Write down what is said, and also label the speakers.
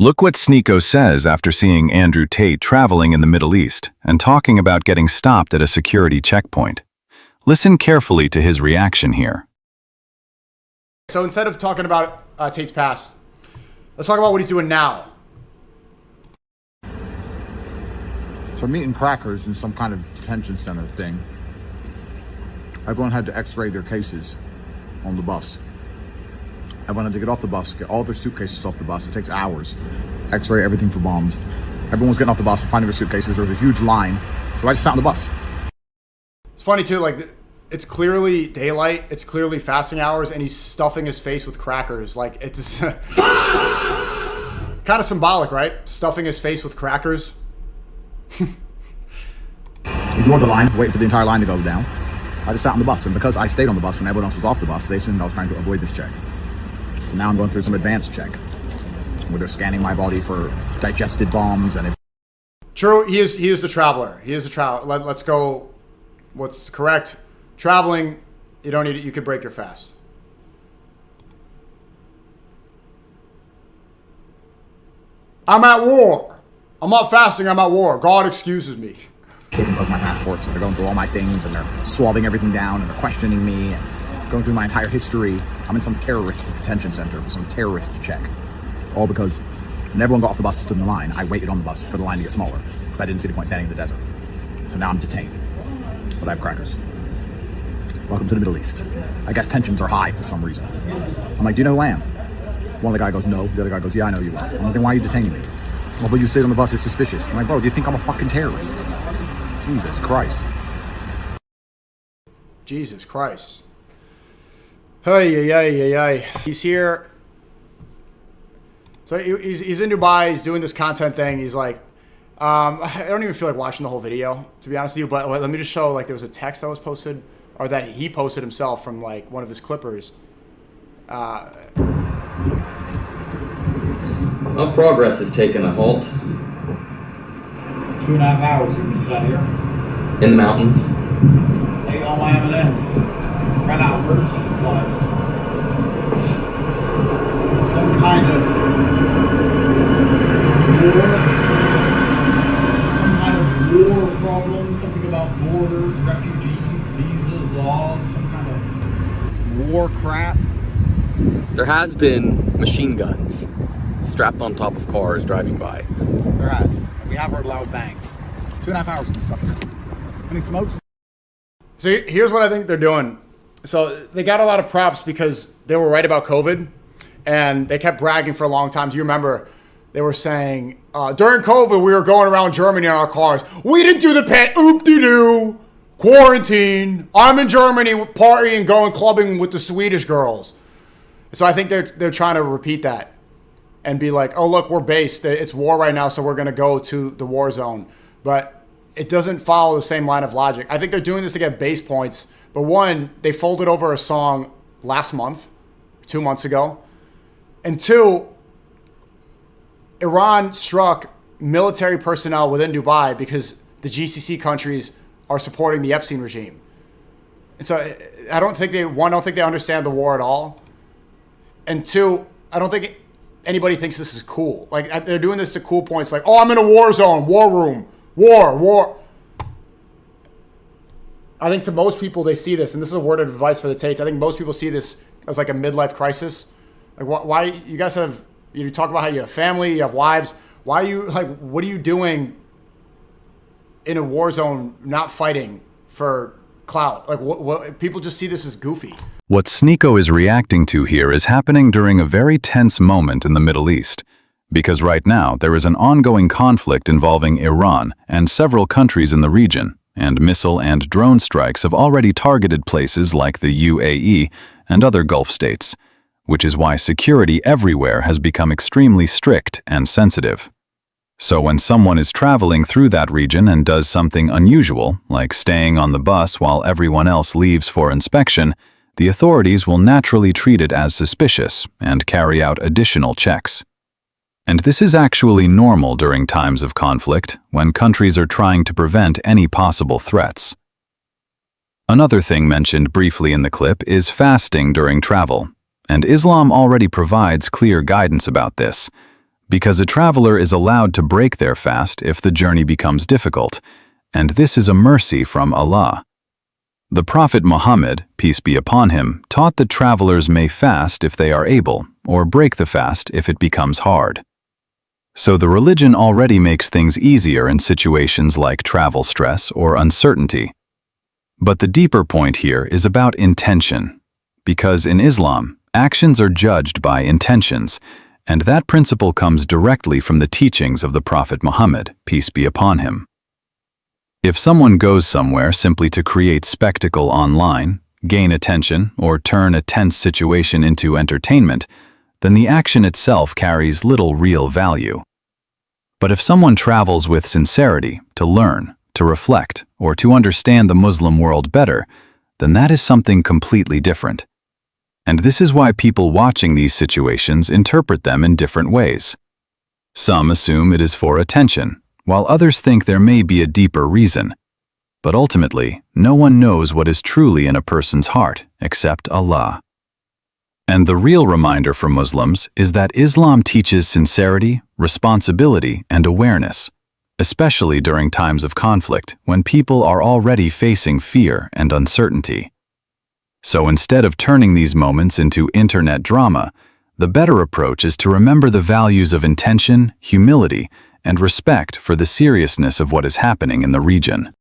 Speaker 1: Look what Sneako says after seeing Andrew Tate traveling in the Middle East and talking about getting stopped at a security checkpoint. Listen carefully to his reaction here.
Speaker 2: So instead of talking about Tate's past, let's talk about what he's doing now.
Speaker 3: So I'm eating crackers in some kind of detention center thing. Everyone had to x-ray their cases on the bus. Everyone had to get off the bus, get all their suitcases off the bus. It takes hours. X-ray everything for bombs. Everyone was getting off the bus and finding their suitcases. There was a huge line. So I just sat on the bus.
Speaker 2: It's funny too, like it's clearly daylight, it's clearly fasting hours, and he's stuffing his face with crackers. Like it's kind of symbolic, right? Stuffing his face with crackers.
Speaker 3: Ignore the line, wait for the entire line to go down. I just sat on the bus, and because I stayed on the bus when everyone else was off the bus, they assumed I was trying to avoid this check. So now I'm going through some advanced check, where they're scanning my body for digested bombs and if...
Speaker 2: True, he is the traveler. He is the traveler. Let's go. What's correct? Traveling, you don't need it. You could break your fast. I'm at war. I'm not fasting. I'm at war. God excuses me.
Speaker 3: Taking both my passports, and they're going through all my things, and they're swabbing everything down, and they're questioning me, and going through my entire history. I'm in some terrorist detention center for some terrorist check. All because when everyone got off the bus and stood in the line, I waited on the bus for the line to get smaller, because I didn't see the point standing in the desert. So now I'm detained. But I have crackers. Welcome to the Middle East. I guess tensions are high for some reason. I'm like, do you know who I am? One of the guy goes, no. The other guy goes, yeah, I know you are. I'm like, then why are you detaining me? Well, but you stayed on the bus, it's suspicious. I'm like, bro, do you think I'm a fucking terrorist? Jesus Christ.
Speaker 2: Jesus Christ. Hey. He's here. So he's in Dubai. He's doing this content thing. He's like, I don't even feel like watching the whole video, to be honest with you. But let me just show, like, there was a text that was posted, or that he posted himself from, like, one of his clippers.
Speaker 4: Well, progress has taken a halt.
Speaker 5: 2.5 hours we've been sat here.
Speaker 4: In the mountains.
Speaker 5: Ate all my M&Ms. Ran out of emergency supplies. Some kind of war problem. Something about borders, refugees, visas, laws. Some kind of war crap.
Speaker 4: There has been machine guns strapped on top of cars driving by.
Speaker 5: There has. We have heard loud bangs. 2.5 hours we've been stuck here. Any smokes?
Speaker 2: So here's what I think they're doing. So they got a lot of props because they were right about COVID, and they kept bragging for a long time. Do you remember they were saying, during COVID, we were going around Germany in our cars. We didn't do the oop-de-doo, quarantine. I'm in Germany partying, going clubbing with the Swedish girls. So I think they're trying to repeat that and be like, oh, look, we're based. It's war right now, so we're going to go to the war zone. But it doesn't follow the same line of logic. I think they're doing this to get base points. But one, they folded over a song last month, 2 months ago. And two, Iran struck military personnel within Dubai because the GCC countries are supporting the Epstein regime. And so I don't think they understand the war at all. And two, I don't think anybody thinks this is cool. Like, they're doing this to cool points like, oh, I'm in a war zone, war room, war. I think to most people, they see this, and this is a word of advice for the Tates. I think most people see this as like a midlife crisis. Like, why you guys you talk about how you have family, you have wives. Why are you, like, what are you doing in a war zone not fighting for clout? Like, what people just see this as goofy.
Speaker 1: What Sneako is reacting to here is happening during a very tense moment in the Middle East, because right now there is an ongoing conflict involving Iran and several countries in the region, and missile and drone strikes have already targeted places like the UAE and other Gulf states, which is why security everywhere has become extremely strict and sensitive. So when someone is traveling through that region and does something unusual, like staying on the bus while everyone else leaves for inspection, the authorities will naturally treat it as suspicious and carry out additional checks. And this is actually normal during times of conflict, when countries are trying to prevent any possible threats. Another thing mentioned briefly in the clip is fasting during travel, and Islam already provides clear guidance about this, because a traveler is allowed to break their fast if the journey becomes difficult, and this is a mercy from Allah. The Prophet Muhammad, peace be upon him, taught that travelers may fast if they are able, or break the fast if it becomes hard. So the religion already makes things easier in situations like travel stress or uncertainty. But the deeper point here is about intention, because in Islam, actions are judged by intentions, and that principle comes directly from the teachings of the Prophet Muhammad, peace be upon him. If someone goes somewhere simply to create spectacle online, gain attention, or turn a tense situation into entertainment, then the action itself carries little real value. But if someone travels with sincerity to learn, to reflect, or to understand the Muslim world better, then that is something completely different. And this is why people watching these situations interpret them in different ways. Some assume it is for attention, while others think there may be a deeper reason. But ultimately, no one knows what is truly in a person's heart except Allah. And the real reminder for Muslims is that Islam teaches sincerity, responsibility, and awareness, especially during times of conflict when people are already facing fear and uncertainty. So instead of turning these moments into internet drama, the better approach is to remember the values of intention, humility, and respect for the seriousness of what is happening in the region.